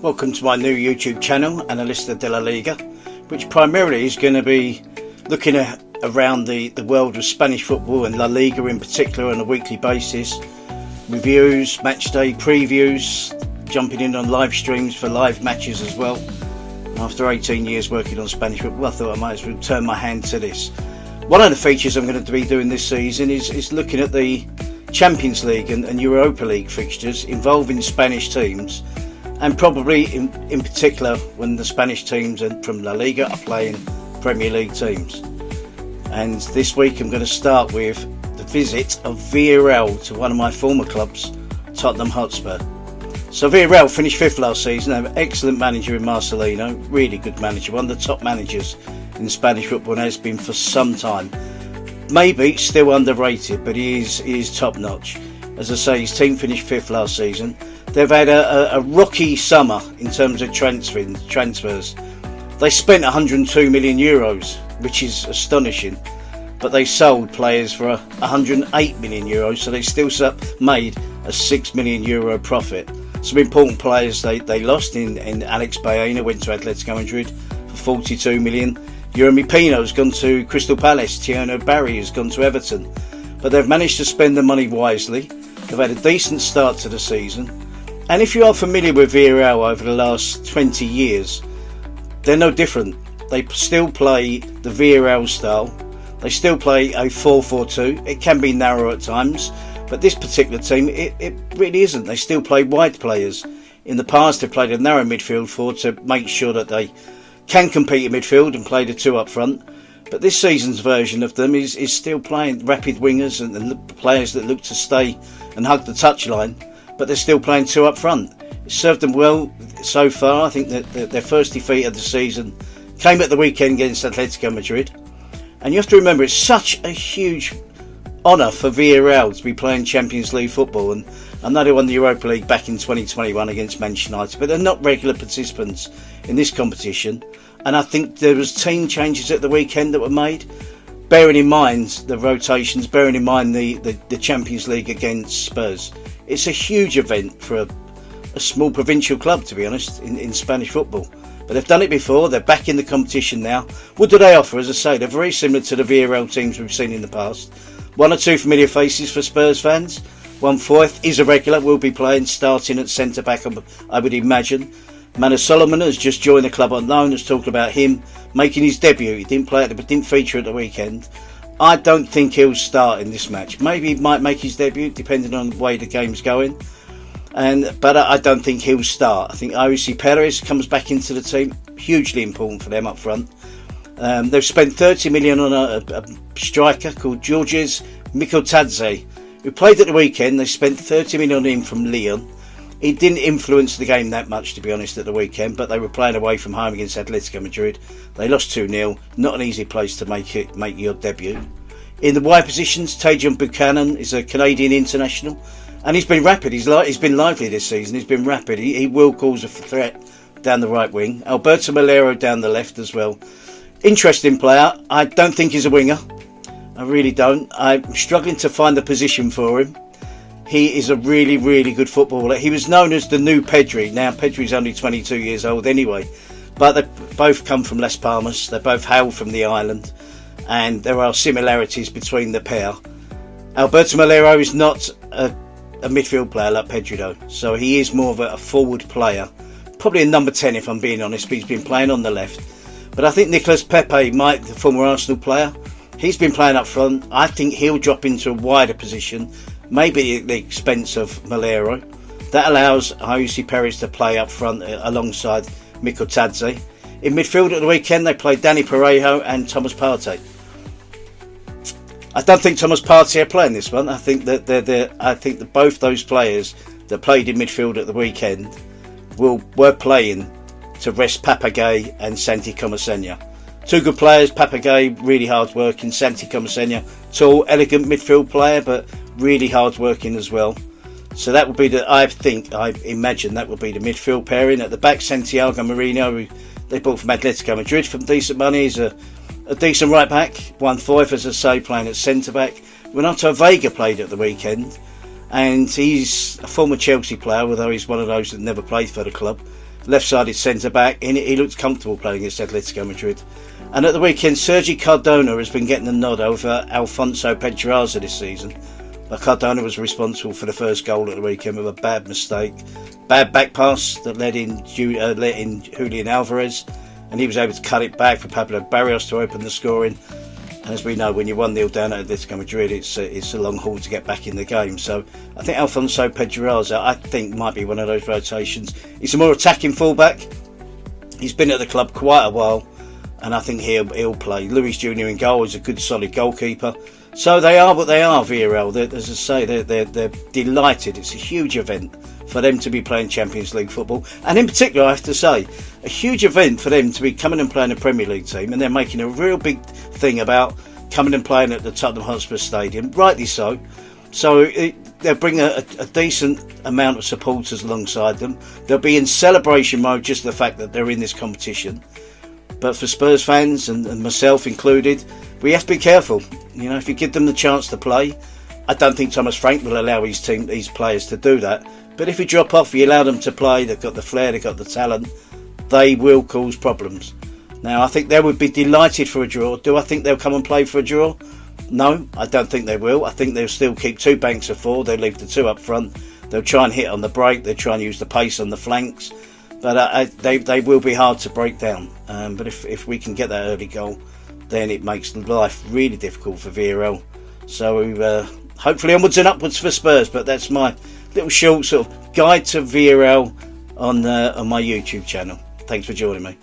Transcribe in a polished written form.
Welcome to my new YouTube channel, Analista de la Liga, which primarily is going to be looking around the world of Spanish football and La Liga in particular on a weekly basis. Reviews, matchday previews, jumping in on live streams for live matches as well. After 18 years working on Spanish football, I thought I might as well turn my hand to this. One of the features I'm going to be doing this season is looking at the Champions League and Europa League fixtures involving Spanish teams, and probably in particular when the Spanish teams from La Liga are playing Premier League teams. And this week I'm going to start with the visit of Villarreal to one of my former clubs, Tottenham Hotspur. So Villarreal finished fifth last season. They have an excellent manager in Marcelino, really good manager, one of the top managers in Spanish football and has been for some time. Maybe still underrated, but he is top notch. As I say, his team finished fifth last season. They've had a rocky summer in terms of transfers. They spent 102 million euros, which is astonishing, but they sold players for 108 million euros, so they still made a 6 million euro profit. Some important players they lost in Alex Baena, went to Atletico Madrid for 42 million. Jeremy Pino's gone to Crystal Palace. Tierno Barry has gone to Everton. But they've managed to spend the money wisely. They've had a decent start to the season. And if you are familiar with Villarreal over the last 20 years, they're no different. They still play the Villarreal style. They still play a 4-4-2. It can be narrow at times, but this particular team, it really isn't. They still play wide players. In the past, they've played a narrow midfield four to make sure that they can compete in midfield and play the two up front. But this season's version of them is still playing rapid wingers and players that look to stay and hug the touchline, but they're still playing two up front. It served them well so far. I think that their first defeat of the season came at the weekend against Atletico Madrid. And you have to remember, it's such a huge honour for Villarreal to be playing Champions League football. And I know they won the Europa League back in 2021 against Manchester United, but they're not regular participants in this competition. And I think there was team changes at the weekend that were made, bearing in mind the rotations, bearing in mind the Champions League against Spurs. It's a huge event for a small provincial club, to be honest, in Spanish football. But they've done it before. They're back in the competition now. What do they offer? As I say, they're very similar to the Villarreal teams we've seen in the past. One or two familiar faces for Spurs fans. One fourth is a regular, will be playing, starting at centre-back, I would imagine. Manu Solomon has just joined the club on loan. Has talked about him making his debut. He didn't play but didn't feature at the weekend. I don't think he'll start in this match. Maybe he might make his debut, depending on the way the game's going. But I don't think he'll start. I think Ayoze Perez comes back into the team. Hugely important for them up front. They've spent 30 million on a striker called Georges Mikotadze, who played at the weekend. They spent 30 million on him from Lyon. He didn't influence the game that much, to be honest, at the weekend, but they were playing away from home against Atletico Madrid. They lost 2-0. Not an easy place to make your debut. In the wide positions, Tajon Buchanan is a Canadian international, and he's been rapid. He's been lively this season. He's been rapid. He will cause a threat down the right wing. Alberto Melero down the left as well. Interesting player. I don't think he's a winger. I really don't. I'm struggling to find the position for him. He is a really, really good footballer. He was known as the new Pedri. Now, Pedri's only 22 years old anyway. But they both come from Las Palmas. They both hail from the island. And there are similarities between the pair. Alberto Melero is not a midfield player like Pedri, though. So he is more of a forward player. Probably a number 10, if I'm being honest. But he's been playing on the left. But I think Nicolas Pepe, the former Arsenal player, he's been playing up front. I think he'll drop into a wider position, maybe at the expense of Melero. That allows Ayoze Perez to play up front alongside Mikotadze. In midfield at the weekend, they played Dani Parejo and Thomas Partey. I don't think Thomas Partey are playing this one. I think that both those players that played in midfield at the weekend were playing to rest Papagay and Santi Comasegna. Two good players. Papagay, really hard working. Santi Comasegna, tall, elegant midfield player, but really hard working as well. So that would be I imagine that would be the midfield pairing. At the back, Santiago Marino, who they bought from Atletico Madrid for decent money, is a decent right back. 1/4, as I say, playing at centre back. Renato Vega played at the weekend, and he's a former Chelsea player, although he's one of those that never played for the club. Left-sided centre-back, and he looks comfortable playing against Atletico Madrid. And at the weekend, Sergi Cardona has been getting the nod over Alfonso Pedraza this season. But Cardona was responsible for the first goal at the weekend with a bad mistake. Bad back pass that let in Julian Alvarez, and he was able to cut it back for Pablo Barrios to open the scoring. And as we know, when you're 1-0 down at Atletico Madrid, it's a long haul to get back in the game. So I think Alfonso Pedraza, I think, might be one of those rotations. He's a more attacking fullback. He's been at the club quite a while, and I think he'll play. Luis Junior in goal is a good, solid goalkeeper. So they are what they are, Villarreal. As I say, they're delighted. It's a huge event for them to be playing Champions League football, and in particular, I have to say, a huge event for them to be coming and playing a Premier League team, and they're making a real big thing about coming and playing at the Tottenham Hotspur Stadium, rightly so. So they'll bring a decent amount of supporters alongside them. They'll be in celebration mode, just the fact that they're in this competition. But for Spurs fans, and myself included, we have to be careful. You know, if you give them the chance to play, I don't think Thomas Frank will allow his players to do that. But if you drop off, you allow them to play, they've got the flair, they've got the talent, they will cause problems. Now, I think they would be delighted for a draw. Do I think they'll come and play for a draw? No, I don't think they will. I think they'll still keep two banks of four. They'll leave the two up front. They'll try and hit on the break. They'll try and use the pace on the flanks. But they will be hard to break down. But if we can get that early goal, then it makes life really difficult for Villarreal. So hopefully onwards and upwards for Spurs. But that's my little short sort of guide to Villarreal on my YouTube channel. Thanks for joining me.